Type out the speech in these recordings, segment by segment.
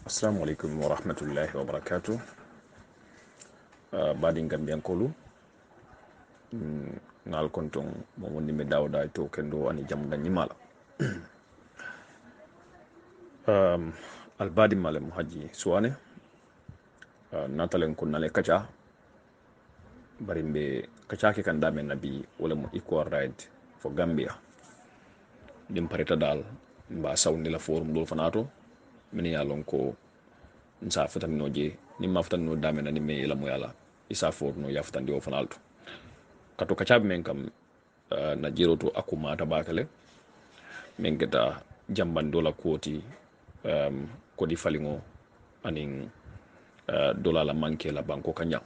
Assalamualaikum warahmatullahi wabarakatuh. Badin Gambiankolu ngal konton mo woni mi dawda to kendo ani jam da nyimala. Albadi malem haji suwane natalen ko nale kacha barimbe kacha ke kan dame nabi wala mo equal right for Gambia dim pareta dal mba sawni la forum do fanato min ya lon ko nsa fatam noje ni maftan no dame na ni me la mo yala isa for no yaftan di o fanalto kato kacha men kam na jiro to akuma ta bakale men geta jamban dola koti kodi falingo anin dola la manke la banko kanya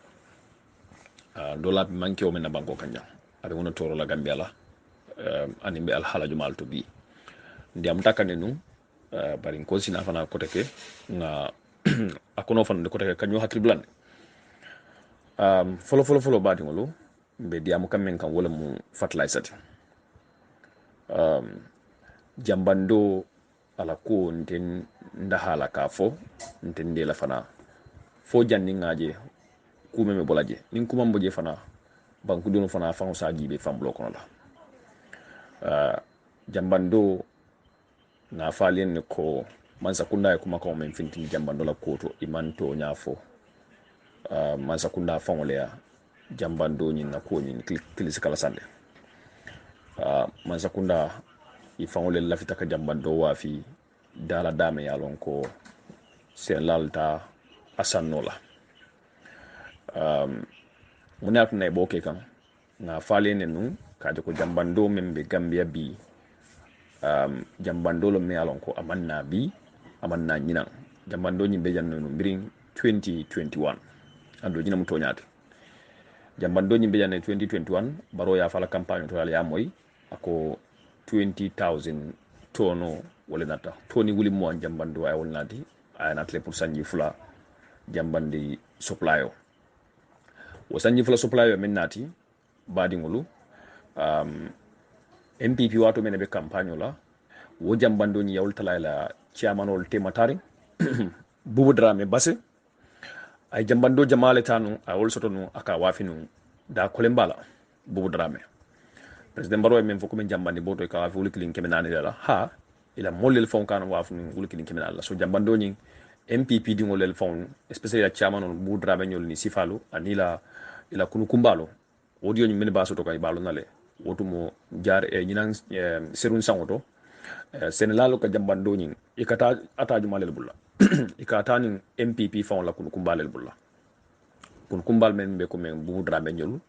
dola manke o men na banko kanya abe wono toro la Gambia la anin be al hala jumal to bi ndiam takane nu bari ko sina fana ko teke nga akono fana ko teke kanyo hakri blan folo badi ngolo be diamu kamen kan wala mu fertilizer jambando ala ko nten ndahala ka fo nten de la fana fo janni ngaje kume me bolaje nin kuma mboje fana banku dono fana fa sa jibe fam bloko la jambando na falien ne ko mansa kunda e kuma ko men finti jambando la koto imanto nyafo mansa kunda fa ngole ya jambando nyin na ko nyin kilisi kala sande mansa kunda ifangole lafita ka jambando wa fi dala dame yalon ko sen lalta asannola mune atuna boke kan na fale ne nu kaje ko jambando membe Gambia bi jambando lo me yalon ko amanna bi amanna nyinan jambando nyimbe janno no birin 2021 ando nyina muto nyaata jambando nyimbe janne 2021 baro ya fala campagne to ya moy ako 20,000 tono wala nata toni wuli mo jambando ay wala nati ay natle pour sanji fula jambandi supplyo wo sanji fula supplyo men nati badi ngulu MPP wato men be campagne la wo jambando ni yawul talala chairmanol tematari bubu drame basse ay jambando jamale tanu ay wol sotonu aka wafinu da kolembala bubu drame president baro men foko men jambandi boto ka wafi wulikilin kemenani la ha ila mollel fon kan wafinu wulikilin kemenani la so jambando ni MPP di ngolel fon especially la chairman on bubu drame nyol ni sifalu anila ila kunu kumbalo audio ni men baso to kay balo nale wotumo jar e nyinan serun sangoto senelalo ka jambando ni ikata ataju malel bulla ikata ni MPP fon la kunu kumbalel bulla kun kumbal men be ko men bubu drame nyol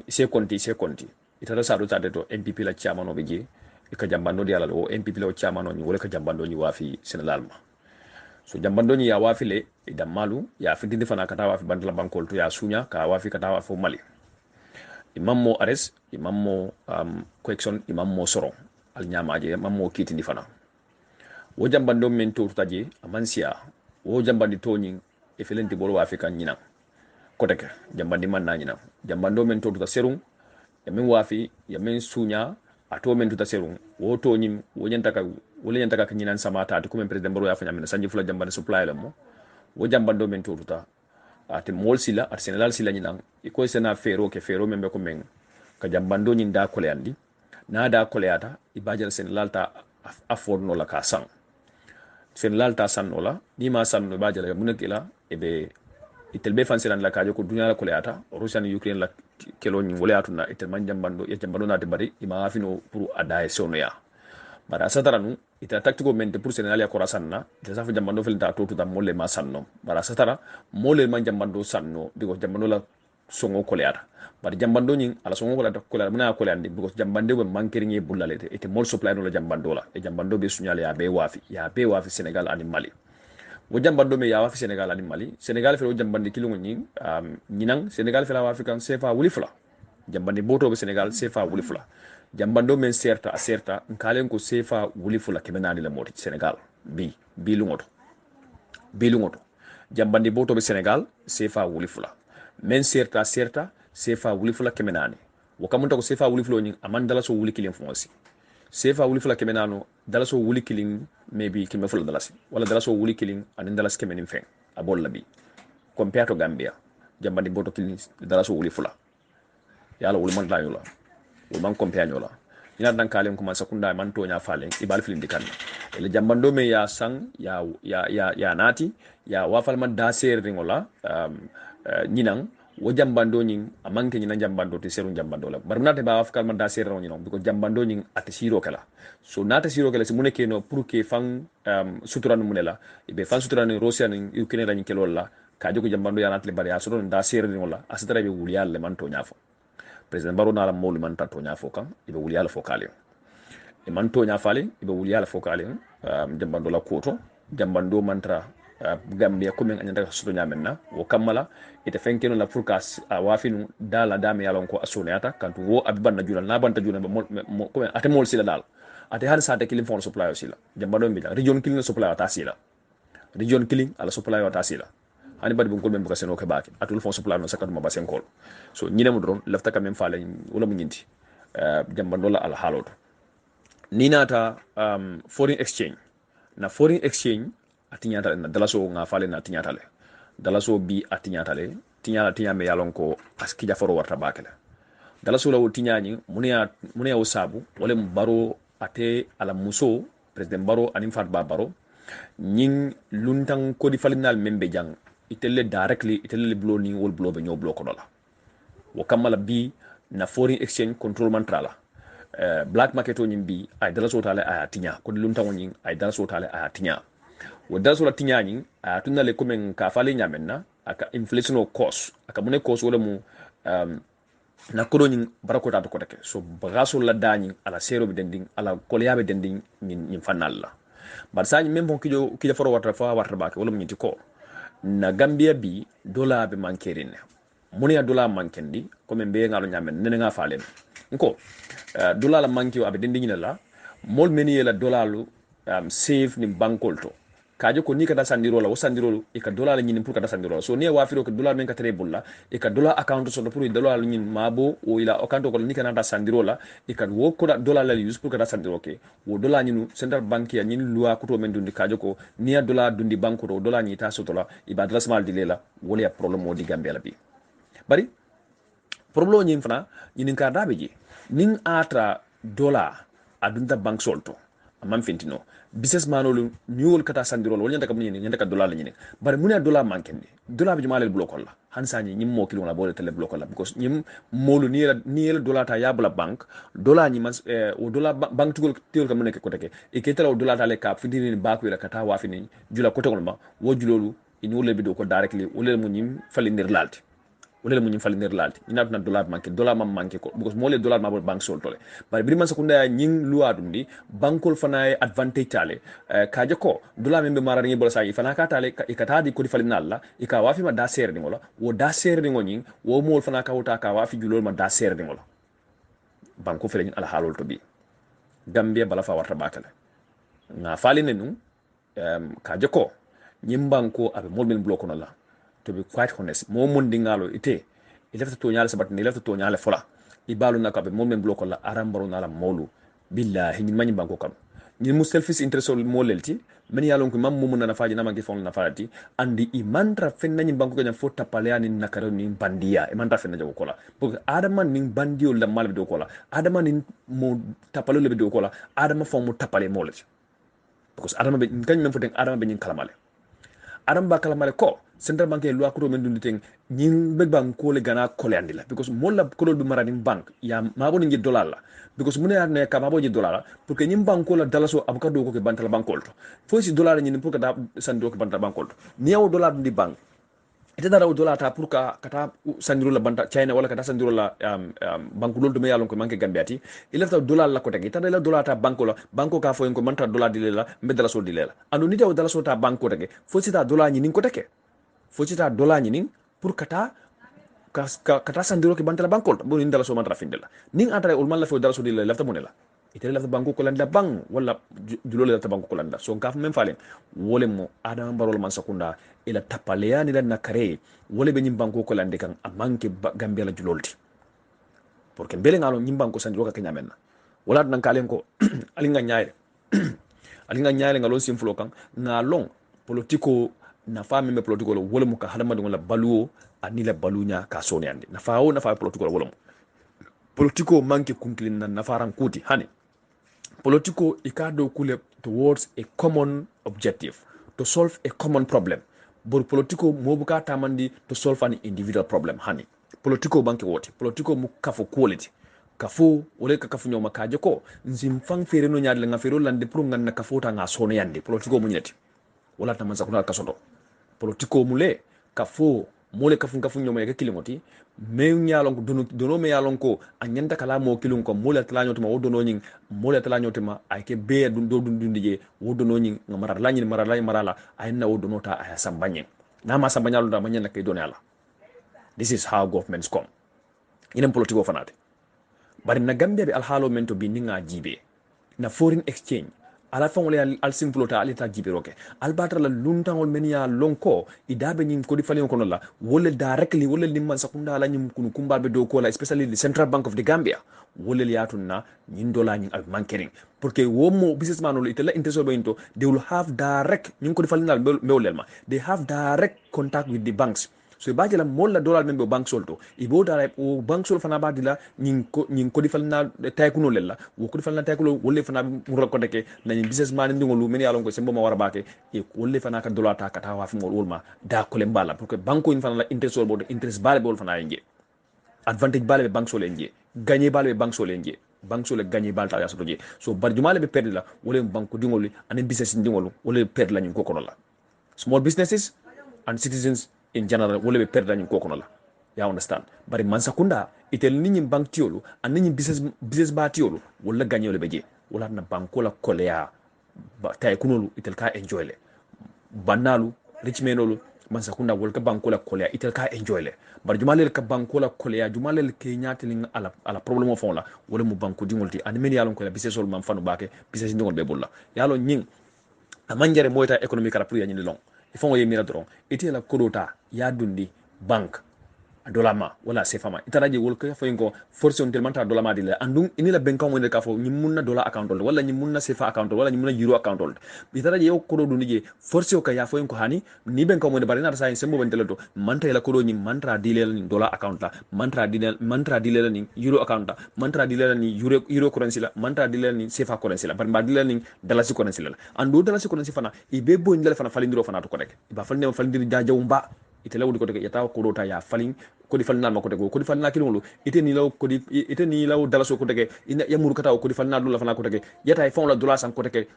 se konti itata sadu tade to MPP la chairman obe je ka jambando di ala o MPP la chairman ni wala ka jambando ni wafi senelal ma so jambando ni ya wafi le idam malu ya fitindi fana kata wafi bandla bankol to ya sunya ka wafi kata wafi mali imam mo ares imam mo correction imam mo soro al nyamaje imam mo kitindi fana wo jambando men to taje amansia wo jambandi to ni e felenti bolo wafi kan nyina koteke jambandi man na nyina jambando men to ta serum ya men wafi ya men sunya ato men to ta serum wo to nyim wo nyanta ka nyinan samata to comme president baro ya fanya men sanji fula jambandi supply la mo wo jambando men to ta ate mol sila at senelal sila nyina iko sena fero ke fero membe ko men ka jambando nyin da kole andi na da kole ata ibajal senelal ta afford no la ka sang senelal ta san no la ni ma san no ibajal munakila ebe itelbe fansilan la kajo ko dunya la kole ata Russia ni Ukraine la kelo nyi wole atuna itel man jambando ya jambando na te bari ima afino pour adaye sono ya bara satara nu ita tactico mente pour senelal ya kora sanna ita safu jambando fel ta to ta molle ma sanno bara satara molle man jambando sanno biko jambando la songo kole ata bara jambando nyi ala songo kole ata kole muna kole andi biko jambande be mankeri nyi bullalete ite mol supply no la jambando la e jambando be sunyale ya be wafi Senegal ani Mali wo jambando me ya wafi Senegal ani Mali Senegal fe wo jambande kilungo nyi nyinang Senegal fe la wafi kan sefa wuli fula jambande boto be Senegal sefa wuli fula jambando men serta nkalen ko sefa wuli fula kemenani la moti Senegal bi lungoto jambande boto be Senegal sefa wuli fula men serta sefa wuli fula kemenani wakamunta ko sefa wuli fulo nyi amandala so wuli kilen fonsi sefa wuli fula kemenano dalaso wuli killing maybe kime fula dalasi wala dalaso wuli killing anin dalas kemenin fen abol labi compare to Gambia jambandi boto killing dalaso wuli fula yala wuli man layola wuli man compare nyola ina dan kalen kuma sakunda man to nya falen ibal filin dikanna ele jambando me ya sang ya nati ya wafal man da ser ringola nyinang wo jambando nyin amanke nyina jambando te seru jambando la bar nate ba afkal man da ser ro nyino biko jambando nyin ate siro kala so nata siro kala si muneke no pour que fan suturanu munela ibe fan suturanu rosia ni ukene la nyin kelola ka jogo jambando ya natle bari ya so da ser ringola asitara be wuli yalle man to nyafo president baro nala molu man ta to nyafo kan ibe wuli yalla fo kale e man to nyafale ibe wuli yalla fo kale jambando la koto jambando mantra Gambia comme anyanda soto nyamenna wo kamala ite fenkeno la furkas wafinu dala dame yalon ko asonata kantu wo abiban na julal na banta julal comme ate mol sila dal ate har sa te killing fon supply sila jambado mbila region killing supply ta sila region killing ala supply ta sila hani badi bon ko men buka seno ke baki atul fon supply no sakatu mabasen kol so nyine mo don lafta kam men fale wala mu nyinti jambando la ala haloto ninata foreign exchange na foreign exchange atinyata na dalaso nga fale na atinyata le dalaso bi atinyata le tinya me yalon ko askija foro warta bakela dalaso la tinyani munya usabu wala baro ate ala muso president baro anim fat ba baro nyin luntang ko di falinal membe jang itelle directly itelle blo ni wol blo be nyo blo ko dola wo kamala bi na foreign exchange control mantrala black market o nyimbi ay dalaso tale ay tinya ko di luntang nyin ay dalaso tale ay tinya wo dalaso la tinya nyin ay tunna le komen ka fale nyamenna aka inflation o cost aka mune cost wala mu na kodo nyin barako ta ko take so bagaso la dani ala sero be dending ala kolyabe dending nyin fanal la bar sañi même bon kijo foro warta fa warta bake wala nyiti ko na Gambia bi dola be mankerine muni ya dola mankendi ko men be ngalo nyamen nene nga falen ko dola la manki abe dending la mol meni la dola lu save ni bankol to kajo ko ni kada sandiro la wasandiro e ka dola la nyin pour kada sandiro so ni wa firo ko dola men ka tere bulla e ka dola account so pour dola la nyin mabo o ila account ko ni kana da sandiro la e ka wo ko dola la use pour kada sandiro ke wo dola nyinu central bank ya nyin loi ko to men dundi kajo ko ni ya dola dundi banko do dola nyi ta so dola e ba adresse mal dilela wala ya problème mo di Gambia la bi bari problème nyin fana nyin ka dabe ji nin atra dola adunta bank solto amam fentino business manolu ñuwol kata sandirol wol ñanta kam ñi ñanta ka dollar la ñi bari mu ne dollar mankendi dollar bi jumalel blokol la hansani ñim mo kilo la bo tele blokol la because ñim molu ni la dollar ta yabula bank dollar ñi mas o dollar bank tugol teol kam nek ko teke e ke tele o dollar ta le cap fidini ba ko la kata wa fini jula ko tegol ma wo julolu e ñuwol bi do ko directly wol mu ñim falindir lalti wala mu ñu falindir lalti ina na dollar mam manke ko because mo le dollar ma bank sol tole bari biri man sakunda ñing luwa dundi bankol fana advantage tale kaje ko dollar membe marani bol sa fana ka tale ka tadi ko di falinal la e ka wafi ma da ser ni ngola wo da ser ni ngoni wo mo fana ka wuta ka wafi julol ma da ser ni ngola banko fele ala halol to bi Gambia bala fa warta bakale na faline nu kaje ko ñim banko abe mo men bloko la to be quite honest mo mon dingalo ite lefta to nyaale sabat ni lefta to nyaale fola ibalu naka be mo men bloko la arambaro nala molu billahi ni mani banko kam ni mu selfish interest mo lelti men yalon ko mam mo na faaji na mangi fon na faati andi i mantra fen nani banko ganya fota paleani nakaro ni bandia e mantra fen na jago kola porque adama ni bandio la mal do kola adama ni mo tapalo le do kola adama fon mo tapale mo lati because adama be kany men foten adama be nyin kalamale adam ba kalamale ko central bank loi ko men dundi ten nyin be banko le gana kole andila because molla ko be marani bank ya mabo ni dollar la because mune ne ka mabo ni dollar la pour que nyin banko la dalaso abuka do ko ke bantala bankol to fo si dollar nyin pour que da sando ko bantala bankol to ni yaw dollar dundi bank ite dara dollar ta pour ka kata sandiro la banta china wala kata sandiro la banko lol do me yalon ko manke gambiati il lefta dollar la ko tagi tada la dollar ta banko ka fo en ko manta dollar dilela mbe dalaso dilela ando ni taw dalaso ta banko tagi fo si ta dollar nyin ko teke focita dola ñinin pour kata sandiro ke bantala bankol bo ni dala so man rafindela nin antare ul man la fo dala so dila lafta monela itere lafta banko ko landa bang wala julole lafta banko ko landa so ngaf men falen wole mo adam barol man sakunda ila tapaleya ni la nakare wole be nyim banko ko lande kan amanke Gambia la julolti porque mbele ngalo nyim banko sandiro ka kenya menna wala nan kalen ko alinga nyaare alinga nyaare ngalon simfulo kan ngalon politiko na fami me politiko lo wala mu ka hadama ngola baluo ani la balunya ka soni ande na faawo na faa politiko wala mu politiko manke kunkilin na nafaran kuti hani politiko ikado kule towards a common objective to solve a common problem bor politiko mobuka tamandi to solve an individual problem hani politiko banke wote politiko mu kafo quality kafo wole ka kafu nyoma kaje ko nzim fang fere no nyaade nga fero lande pour nga na kafota nga sono yande politiko mu nyeti wala tamanza kuna kasodo politiko mule kafo mole kafu nyoma ya kilimoti me nyalon ko dono me yalon ko anyanda kala mo kilun ko mole tala nyoti ma wodono nyin mole tala nyoti ma ay ke be do dundije wodono nyin ngamara la nyin marala ay na wodono ta ay sambanye na ma sambanyalo da manyen na kay donala. This is how governments come inen politiko fanate bari na Gambia be alhalo mento bi ninga jibe na foreign exchange ala fangole al simplota alita jibe roke albatra la luntangol menia lonko idabe nyim ko di falen kono la wole directly wole limman sakunda la nyim kunu kumbabe do ko la especially the Central Bank of the Gambia wole yatuna nyin dola nyin al mankering porque womo businessman lo itela intenso be into they will have direct nyim ko di falen mewlelma they have direct contact with the banks. So baje la molla dollar membe bank solto ibo dara o bank sol fana badila nyin ko di falna taykuno lella wo ko di falna taykulo wolle fana murra ko deke na businessman ndingolu men yalon ko sembo ma wara bake e wolle fana ka dollar ta kata wa fi mol wolma da ko le mbala pour que banko in fana la interest sol bo interest bale bol fana nje advantage bale be bank sol nje gagner bale be bank sol nje bank sol gagner bale ta yaso je so bar jumale be perdre la wolle banko dingolu anen business ndingolu wolle perdre la nyin ko kono la small businesses and citizens in general wole be perdre ñu kokono la ya understand bari man sakunda itel ni ñi bank tiolu an ni business ba tiolu wala gagné le beje wala na banko la kolea ba tay kunolu itel ka enjoy le banalu richmenolu man sakunda wol ka banko la kolea itel ka enjoy le bari jumalel ka banko la kolea jumalel ke ñaati li ala problème fon la wala mu banko dingolti an men yalon ko la business sol man fanu baake business dingol be bulla yalo ñing amanjare moyta économique la pour ya ñi long il faut yemira dron ite la kodota ya dundi bank dolama wala sefama itaraje wol ka fayingo force on tellement dolama dile andum ini la bank mo ne ka fo nyimmunna dollar account wala nyimmunna sefa account wala nyimmunna euro account itaraje yo kodo dundi je force o ka ya fayingo hani ni bank mo ne bari na sa sembo ben teleto manta la kodo ni mantra dile ni dollar account la mantra dile ni euro account la mantra dile ni euro currency la mantra dile ni sefa currency la bar ba dile ni dalasi currency la ando dalasi currency fana ibe bo ndele fana falindiro fana to ko rek ba falne falindiri jajawumba ite lawdi ko de yata ko dota ya falin ko di falna ma ko de ko di falna kilolu ite ni law ko di ite ni law dalaso ko de ina yamuru kata ko di falna dula fana ko de yata fon la dola san ko de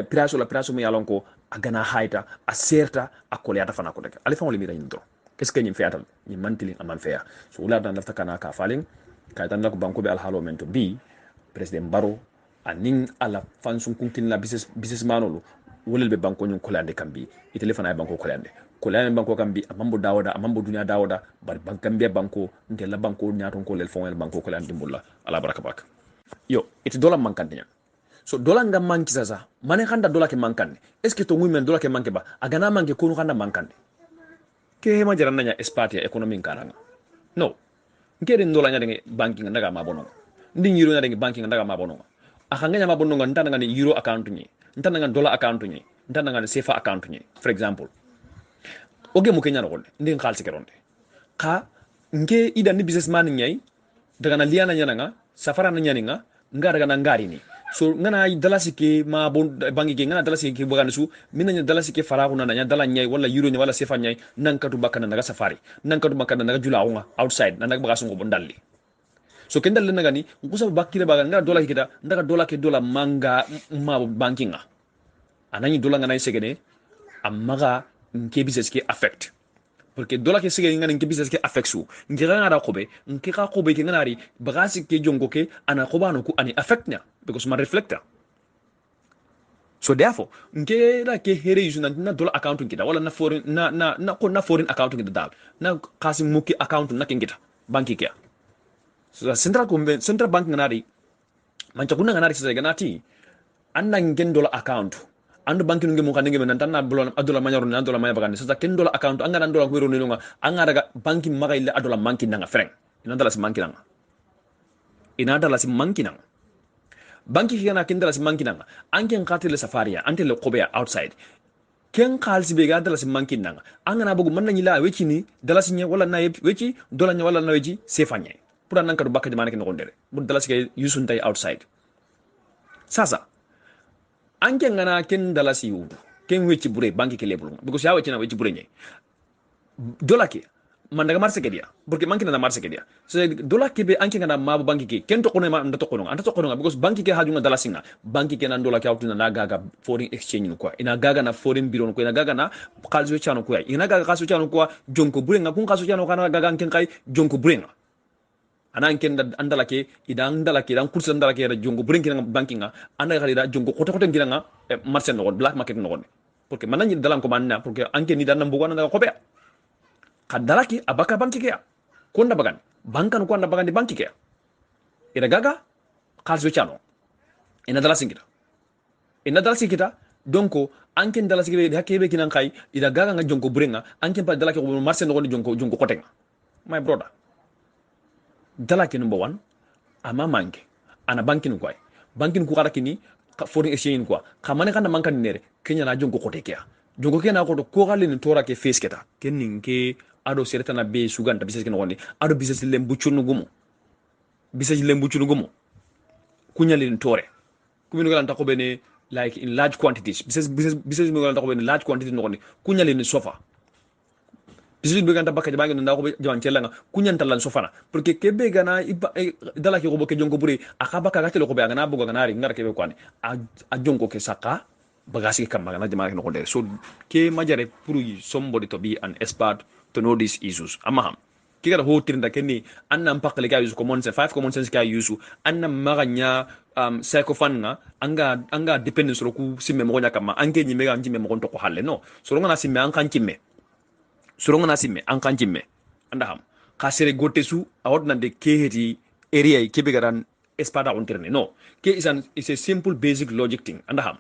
piraso mi yalon ko agana haita a serta a ko yata fana ko de ali fon le mi rayin do qu'est ce que ñim fiatal ñi mantili aman feya so wala dan lafta kana ka falin kay tan ko banko be al halo mento bi president baro anin ala fansun kuntin la business manolo wolel be banko ñun kolande kambi ite le fana banko kolande kolane banko kambi amambo dawda amambo dunya dawda bar bankambia banko ndella banko nyaton ko lel fon banko kolane dimbulla ala baraka bak yo ite dola mankande so dola ngam manki sasa mane khanda dola ke mankande est ce que to ngumen dola ke manke ba agana manke ko khanda mankande ke ma jaran nanya espatia economy karanga no ngere dola nya de banking ndaga ma bono ndi nyiro nya de banking ndaga ma bono akanga nya ma bono nganta ngani euro account ni ntana ngani dollar account ni ntana ngani sefa account ni for example oge mu kenya no ndin khalsi keronde ka nke ida ni businessman nyai daga na liana nyana nga safara na nyani nga ngara daga na ngari ni so ngana dalasi ke ma bon bangi ke ngana dalasi ke bogan su minanya dalasi ke farahu na nya dala nyai wala euro nya wala sefa nyai nan katu bakana naga safari nan katu bakana naga julaunga outside nan naga bagasu ngo bondalli so kendal naga ni ngusa bakire baga ngara dola kita ndaga dola ke dola manga ma bankinga anani dola ngana segene amaga nke business ke affect porque dola ke sige ngani nke business ke affect su nke ngara khobe nke ka khobe ke nganari bagasi ke jongo ke ana khobano ku ani affect nya because ma reflector so therefore nke la ke here yusu na dollar account kita wala na foreign na foreign account kita dal na kasi muki account na kita banki ke so central bank nganari mancha kuna nganari sasa ganati anna ngen dollar account andu banki ngi mo kan ngi men tan na bulon adola manyaro na adola manya bagande sasa ken dola account anga nan dola ko ro nga anga daga banki maga illa adola manki nanga freng ina dala si manki nanga banki kana kin dalasi manki nanga anken katile safaria ante le kobe outside ken khalsi be ga dalasi manki nanga angana bugu man nanyila weci ni dalasi nya wala na weci dola nya wala na weci sefanye pura nan kadu bakka jamane ken gondere bu dalasi ke yusun tay outside sasa anken ngana ken dalasi yudu ken weci bure banki ke lebulu because ya weci na weci bure nye dola ke man daga marse ke dia porque manki na marse ke dia so dola ke be anke ngana mabu banki ke ken to kono ma anda to kono because banki ke hajunga dala singa banki ke nan dola ke awtuna na gaga foreign exchange no ko ina gaga na foreign bureau no ko ina gaga na kalzo chano ko ina gaga kalzo chano ko jonko burenga kun kalzo chano kana gaga anken kai jonko burenga anan ken andala ke idan andala ke dan kursa andala ke jonko burenga banki nga anda kali da jonko koto koto ngira nga marse no black market no porque manani dalan ko manna porque anke ni dan nambu wana ko be kadalaki abaka banki kea konda bagan bankan ko anda bagan di banki kea ida gaga kalso chano ina dala singita donc anken dala sigibe hakebe kinan kai ida gaga nga jonko burenga anken pa dala ke ko marse no jonko kotenga my brother dala ke number 1 ama manke ana bankin ko ay bankin ko kini foreign exchange ko kamane kana mankan nere kenya na jonko kotekea jonko kena ko ko gali ni tora ke face keta kenin ke ado seretana be suganta bisesi no gonde ado bisesi lembu chunugumo kunyali ni tore kumino galanta ko bene like in large quantities bisesi mo galanta ko bene large quantities no gonde kunyali ni sofa bisesi be ganta bakka bangi no ndako be jaman celanga kunyanta lan sofana porque kebe gana dala ke robo ke jonko buri akaba ka gatelo ko be gana bugo gana ri ngara kebe kwani a jonko ke saka bagasi kam magana jaman no gonde so ke majare pour somebody to be an expert to know these issues amaham kigara hotirinda kenni anna mpakale ka yusu common sense 5 common sense ka yusu anna maganya psychophone nga anga dependence roku simme mo nyakama anke nyime ga njime mo to ko halle no so ngana simme an kan cimme anda ham ka sere gotesu awodna de keheti area kebe garan espada on terne no ke is a simple basic logic thing anda ham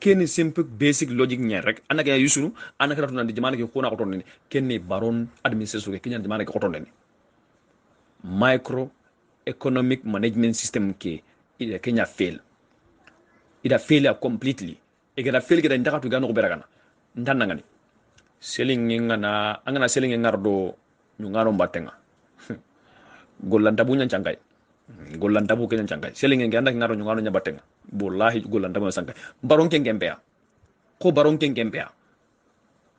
keni simple basic logic nyen rek anaka ya yusunu anaka ratu nandi jamana ke kona ko tonne kenni baron administration ke kinyan jamana ke ko tonne micro economic management system ke ida kenya fail completely e gada fail gada ndaka tu gano ko beragana ndanna ngani selling ngana angana selling ngardo ñu ngaro mbatenga gollanta bu nyan changay gollanta bu kenya changay selling nganda ngaro ñu ngaro nyabatenga wallahi gollanta bu sangay baron ken gempea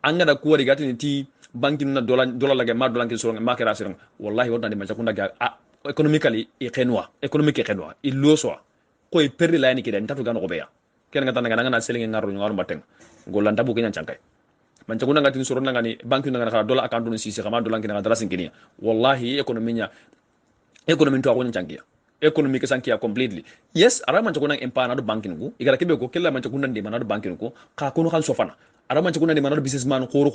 angada kuwari gati ti banki na dola lage ma dola ken so ma kera sirang wallahi wonna di majakunda ga economically e kenwa i loso ko e perdi la ni kida ntatu gano ko beya ken ngata ngana selling ngaro ñu ngaro mbatenga gollanta bu kenya changay man cakunda ngati soro ngani banki ngana kala dola account no sisi kama dola ngina dala sinkini wallahi economy to akonya changia economy ke sankia completely yes ara man cakunda empana do banki ngu igara kebe ko kella man cakunda ndi manado banki ngu ka kono kan sofana ara man cakunda ndi manado businessman khoro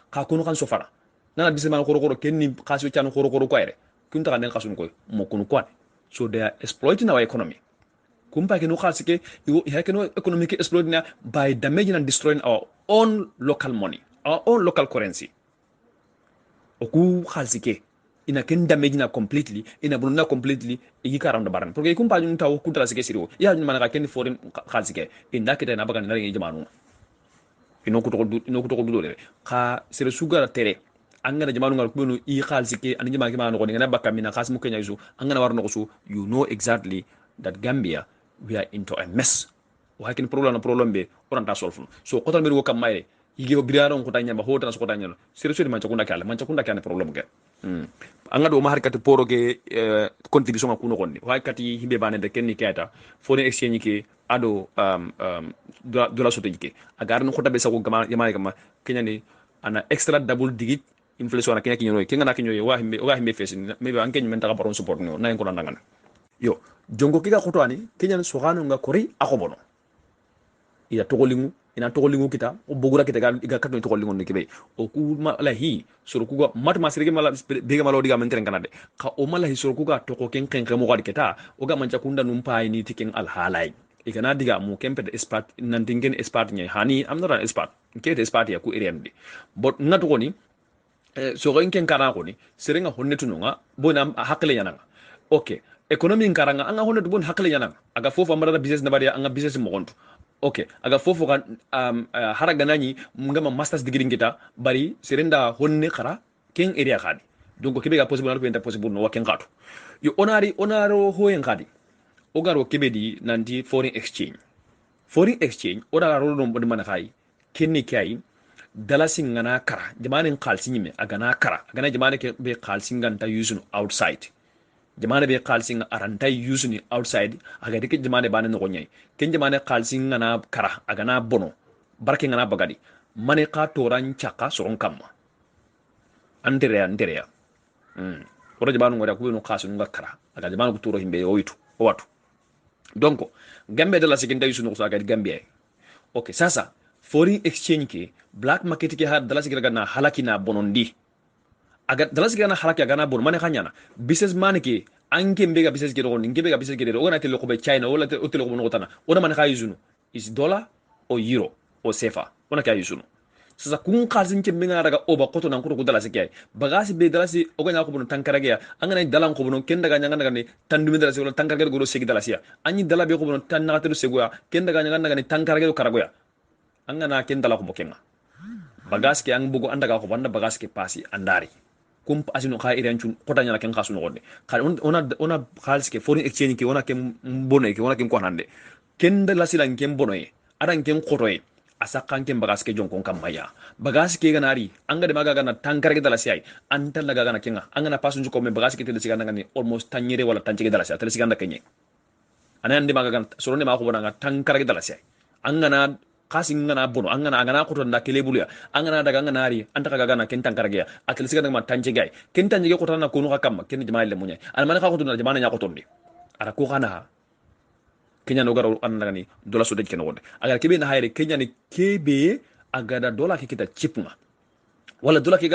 ka kono kan sofana nana businessman khoro kenni kasu chan khoro ko ere kunta kan kasun ko mo kunu kwa so they are exploiting our economy kumpa ke no khalsike you can economic exploiting by damaging and destroying our own local money, our own local currency. Oku khalsike ina ken damaging completely ina bununa completely igi karam da baran porque kumpa ñu taw ku dara sike siro ya ñu manaka ken foreign khalsike inda kete na bagan na ngi jamanu ino ku to du le ka sere sugara tere angana jamanu ngal kubenu I khalsike ani jama ki manu ko ngana bakamina khas mu kenya yusu angana warno ko su you know exactly that Gambia we are into a mess o hakin problem be oranta solve so kotal mir wo kam mayre yigi o biriano ko tanya ba hotana so ko tanya sere sere man cakunda kala problem ke anga do ma harkati poro ke contribution ko no gonni kati himbe bane de kenni keta foreign exchange ke ado do la soto ke agar no khota be sa ko gama yama kama kenya ni ana extra double digit inflation na kenya kinyo ke ngana kinyo wa himbe fesin maybe anke nymen ta baron support no na ko nangana yo jongo kika kotwani kenya sogano nga kori akobono ida togolingu kita o bogura kita ga katno togolingu ni kibe o ku mala hi suru ku mat masirige mala bega malo diga mentren kanade ka o mala hi suru ku ga to ko ken mo gadi kita o ga manca kunda num pay ni tiken al halay igana diga mu kempe de expert nan dingen expert nyai hani am not an expert ke de expert ya ku iriamdi but ngatu ko ni so ren ken kana ko ni serenga honnetu nga bona hakle yananga okay economy karanga anga hono bon hakle yana aga fofo amara business na bari anga business mo gonto okay aga fofo kan haraga nani ngama masters degree ngita bari serenda honne kara ken area khadi donc kebe ga possible na possible no waken gato yo onaro hoyen khadi ogaro kebe di nanti foreign exchange ora ro no bod man khay kenni kay dalasi ngana kara jamanin khalsi nyime agana kara agana jamane ke be khalsi nganta use outside jamane be khalsing aranta using outside aga dike jamane bane no nyai ken jamane khalsing ngana kara aga na bono barke ngana bagadi mane ka toran chaka soron kamma andere ya ora jamanu ngora ku no khasu nga kara aga jamanu ku turo himbe oyitu o watu donc gambe de la seconde yusu no so aga gambe okay sasa foreign exchange ke black market ke har dala sigira na halaki na bonondi aga dala sigira na halaki aga na bon mane khanyana business man ke anke mbega business ke ron ngebe ga business ke ron te ko be china wala te ko no tana ona man kha yuzunu is dollar o euro o sefa ona ka yuzunu sasa kun khalsin ke mbega daga oba koto nan ko dala sikay bagasi be dala si o ganya ko bon tankara ga angana dala ko bon ken daga nyanga daga ni tandumi dala si wala tankara ga go segi dala siya anyi dala be ko bon tan na te seguya ken daga nyanga daga ni tankara ga karagoya angana ken dala ko bokenga bagas ke ang bugo andaga ko banda bagas ke pasi andari kum asino kha irian chun kota nyala ken khasu no gonde ona khals ke foreign exchange ke ona ken bono ke ona ken ko hande ken dala silan ken bono e adan ken koto e asakan ken bagas ke jonkon kamaya bagas ke ganari anga de magaga na tankar ke dala siyai antal daga gana kenga anga na pasu ko me bagas ke tele siganda ngani almost tanyere wala tanche ke dala siyai tele siganda kenye anan de magaga sorone ma ko bonanga tankar ke dala siyai anga na kasi ngana bono angana ko to nda kelebuluya angana daga ngana ari anta kaga na kentan karagya atel siga ma tanje gay kentan jige ko tan ko no kam ken jamaal le munya al man ka ko to na jamaana nya ko tondi ara ko kana kenya no garo an daga ni dola so dej ken wonde agar kebe na hayre kenya ni kebe agada dola ke kita chipma wala dola ke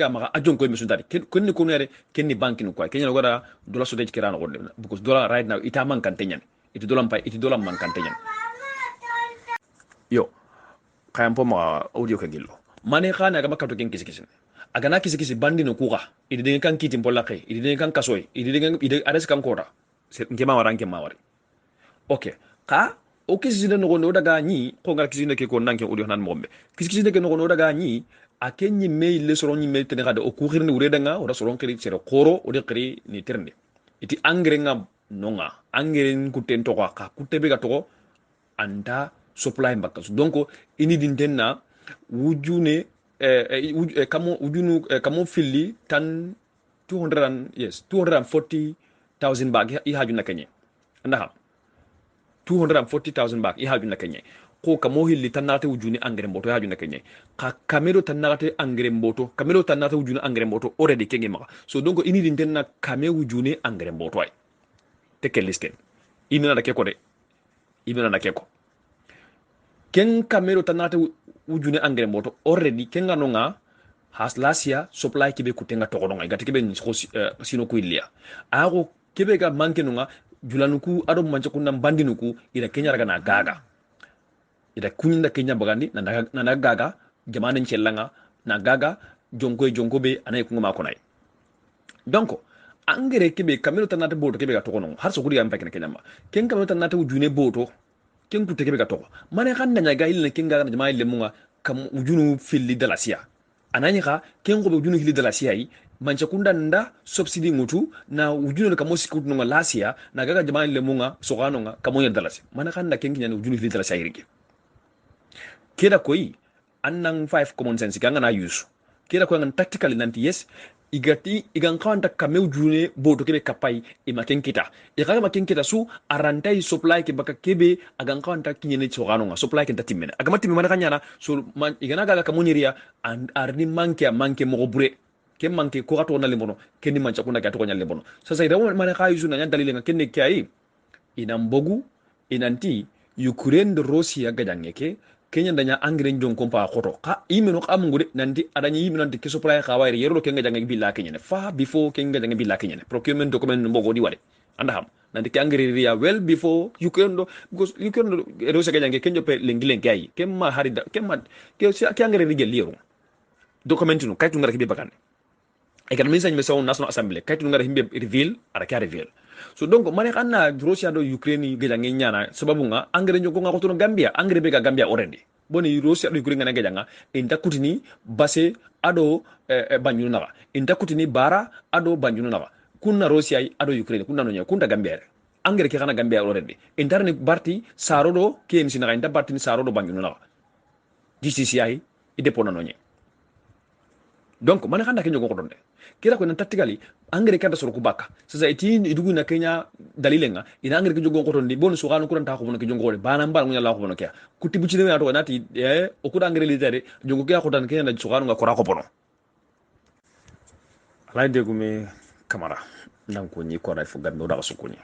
ga ma ajon ko mi sundari ken ni ko nere ken ni banki no ko kenya no gara dola so dej kirana wonde because dola right now ita man kan tenyan iti dola man kan tenyan yo kayam po ma audio ka gillo mane khana ga makato ken kisi kisi agana kisi kisi bandi no kuga idi den kan kiti mpolla kay idi den kan kasoy idi den ide ares kan kota ngema waranke mawari okay ka o kisi den no daga ni ko ngar kisi ne ke ko nanke audio nan mombe kisi ne ke no daga ni akenyi mail le soron ni mail tene kada o kukhir ni ureda nga ora soron kiri sere koro o de kiri ni terne iti angre nga nonga angre kuten to ka kutebe ga to anda supply mbaka donc ini dintenna wujune kamo wujunu kamo filli tan 240,000 bag i haju na kenye ndaha 240,000 bag i haju na kenye ko kamo hilli tan nate wujuni angre mboto haju na kenye ka kamero tan nate angre mboto kamero tan nate wujuni angre mboto already kenge maka so donc ini dintenna kame wujuni angre mboto ay tekelisken ina na keko de ina na keko ken kamero tanate wujune angre moto already ken ganonga haslasia supply kibe kutenga tokononga gati kibe sino ku ilia ago kibe ga manke nunga julanuku ado manche kunna bandinuku ida kenya raga na gaga ida kunyinda kenya bagandi na gaga jamane nchelanga na gaga jonko be anay kunga makonai donc angere kibe kamero tanate boto kibe ga tokononga har so kudi ga mpakene kenya ma ken kamero tanate wujune boto ken ku teke be ka to mane kan nanya ga ilne ken ga jama ile munga kam ujunu filli dalasia anani ka ken ko ujunu filli dalasia yi mancha kunda nda subsidy ngutu na ujunu ka mosi kutu nga lasia na ga jama ile munga sokano nga kamonya dalasia mane kan na ken kinya ujunu filli dalasia yirike keda koyi annang 5 common sense ga na use keda ko ngan tactically nanti yes igati igan kawanta kameu june boto kebe kapai imaken kita ikaga maken kita su arantai supply ke baka kebe agan kawanta kinyene chogano nga supply ke tatimena agama timi mana kanyana so man igana gaga kamuniria and arni manke mo bure ke manke ko gato na lembono kenni mancha kuna gato nya lembono sasa ida mana ka yusu na nya dalile nga kenne kai inambogu inanti Ukraine de Russia gadangeke Kenya danya angren jong kompa khoto ka imeno kamungude nandi adanya imeno nandi kesoplay khawayre yero kenga janga billa Kenya fa before kenga janga billa Kenya procurement document mbogo di wale anda ham nandi ke angre ria well before Ukraine do because Ukraine do Russia janga Kenya pe lengi ay kemma harida kemma ke angre ria liro document no kaytu ngara ke bakane e kan ministre me saw national assembly kaytu ngara himbe reveal ara ka reveal so donc mane kanna Russia do Ukraine ge jangi nyana sababu nga angre njogo nga ko to Gambia angre be ga Gambia already boni Russia do Ukraine nga janga inta kutini base ado banjunu naga inta kutini bara ado banjunu naga kunna Russia ado Ukraine kunna no nya kunta Gambia angre ke kana Gambia already intarni barti sarodo KMC naga inta barti ni sarodo banjunu naga DCCI ide pona no nya donc mane kanda ke njogo ko donde kira ko nan tactically angre kada soro kubaka sasa iti idugu na Kenya dalilenga ina angre ke jogo ko tondi bon so kanu kuran ta ko ke jongo bana mbal ngunya la ko bono kya kuti buci de ato nati o kuda angre litare jongo kya ko tan Kenya na so kanu nga ko ra ko bono alay de gume kamara nan ko ni ko ray fu gambe da so ko ni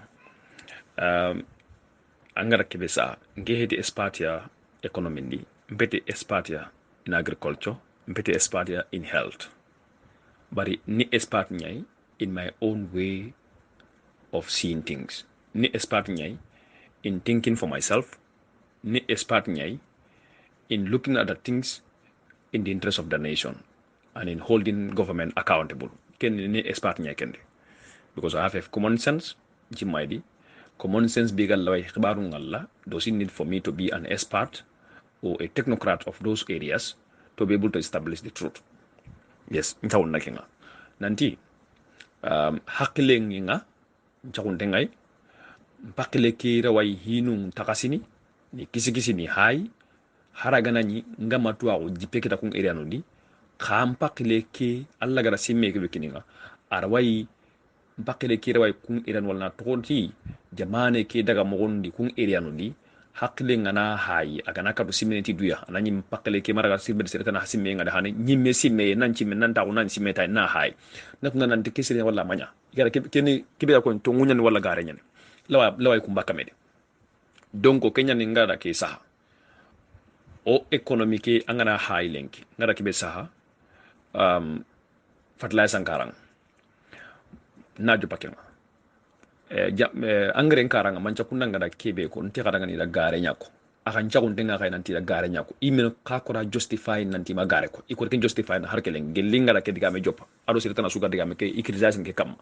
angara ke besa ngehedi espatia economy ni mbete espatia in agriculture mbete espatia in health bari ni expert nyai in my own way of seeing things ni expert nyai in thinking for myself ni expert nyai in looking at the things in the interest of the nation and in holding government accountable ken ni expert nyai kende because I have a common sense jimaydi common sense bigal laway khibaru ngalla does it need for me to be an expert or a technocrat of those areas to be able to establish the truth. Yes, ntawon na kinga. Nanti hakile nginga nchakun tengai mpakile kira wai hinung takasini ni kisi ni hai haragana ni ngama tuwa jipeke takung area nodi kampakile ke alla gara simme ke bekininga arwai mpakile kira wai kung area walna tonti jamane ke daga mogondi kung area nodi hakle ngana hayi agana kadu simme ti duya anani mpakle ke maraga sirbe sereta na simme ngada hani nyimme simme nan cimme nan ta unan simme ta na hayi nak ngana nte kesire wala manya igara keni kibe ko to ngunyan wala gare nyen lawa ku mbaka mede donc kenya ni ngada ke saha o economique angana hayi lenki ngada kibe saha fatla sankarang naju pakenga angre nkaranga mancha kunanga da kebe ko nti kadanga ni da gare nyako akan chagun tenga kay nanti da gare nyako imen ka ko da justify nanti ma gare ko iko ken justify na harke len gelinga da ke diga me jopa ado sirta na suga diga me ke ikrization ke kam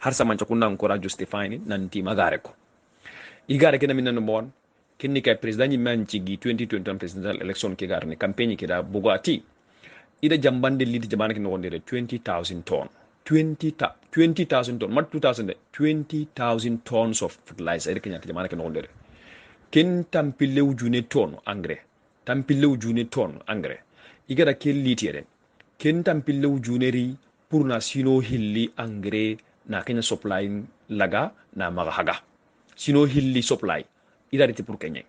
har sa mancha kunanga ko da justify ni nanti ma gare ko igare ke na minna no bon ken ni kay president ni manchi gi 2021 presidential election ke gar ni campaign ke da bugati ida jambande lidi jamana ke no gondere 20,000 ton 20,000 ton mat 2000 20,000 tons of fertilizer ede kenya jamana ke no ndere ken tampille wujune ton engrais tampille wujune ton engrais igara ke litiere ken tampille wujune ri pour na sino hilli engrais na kenya supply laga na maga haga sino hilli supply ida rete pour kenya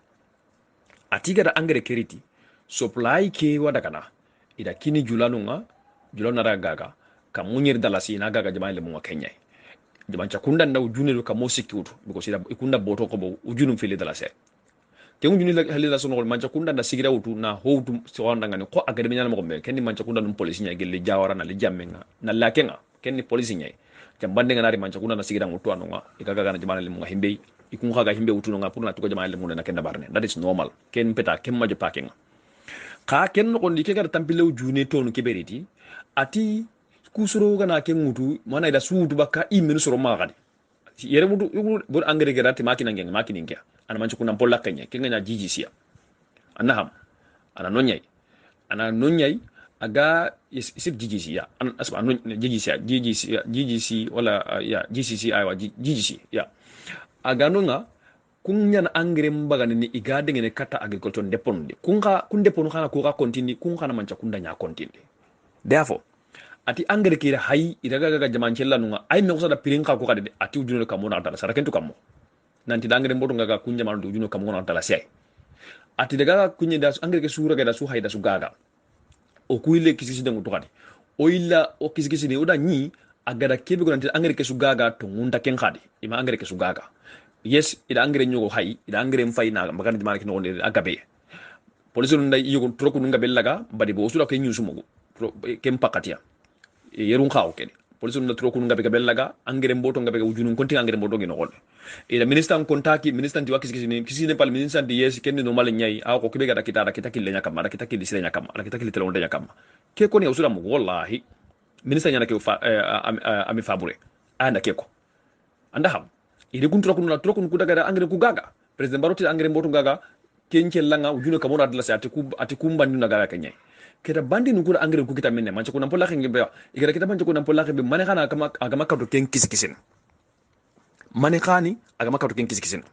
atiga da engrais keriti supply ke wadakana ida kini julanunga julana gaga kamunyir dalasi na gaga jama'in le mu Kenya jaman chakunda na ujune lo kamo security because ida ikunda boto ko bo ujunum fili dalasi ke ujuni la halila sono man chakunda na sigira utu na howtu so wanda ngani ko agade nyana mo be kenni man chakunda num police nya gelle jawara na le jammenga na lakenga kenni police nya jambande ngana ri man chakunda na sigira utu anonga igaga na jama'in le mu himbe ikun kaga himbe utu nga pour na tuko jama'in le mu na kenda barne that is normal ken peta ken majo pakenga ka ken no ndi ke gar tampile ujune tonu ke beriti ati kusuro gana ke ngutu mana ida suudu baka imenu soro magadi yere mudu bur angere gerati makina ngeng makini ngya ana manchu kuna mpolla kenya kenga nya jijisia anaham ana nonyai aga isip jijisia an asba jijisi wala ya jcc aywa jijisi ya aga nonga kunya na angere mbaga ni igade ngene kata agriculture deponude kun deponu kana ko ka continue kun kana mancha kunda nya continue therefore ati angere kira hay iraga gaga jaman chella nunga ay me usada pirin ka ko kade ati ujuno kamo na dala sara kentu kamo nanti dangere mbodo ngaga kunja man ujuno kamo na dala sai ati daga kunye da angere ke sura ga da su hay da su gaga o kuile kisisi de ngutu kadi o illa o kisisi ni oda nyi agada kebe ko nanti angere ke su gaga to ngunda ken kadi ima angere ke su gaga yes ida angere nyogo hay ida angere mfay na magana jaman ke no nde agabe police no nday yugo troku nunga bellaga badi bo usula ke nyusu mogo kem pakatia yerun khaw kene police no tro ko ngabe bellaga angere mboto ngabe ujunun konti angere mboto ngino gol ila minister kontaki minister di wakisi kisine pal minister di yes kenni no mal nyai aw ko kibe gada kita kille nyakam ada kita kille sire nyakam ada kita kille telonde nyakam ke ko ni usura mo wallahi ministre nyana ke ami fabure anda keko anda ham ide kun tura kun kudaga angre ku gaga president baroti angre mbotu gaga kenche langa ujuno kamona adla sa ati kumbandu na gaga kenye keda bandi nukura angre ku kita minne manche kuna pola kenge be igara kita manche kuna pola kenge mane kana agama kato ken kisikisin mane khani agama kato ken kisikisin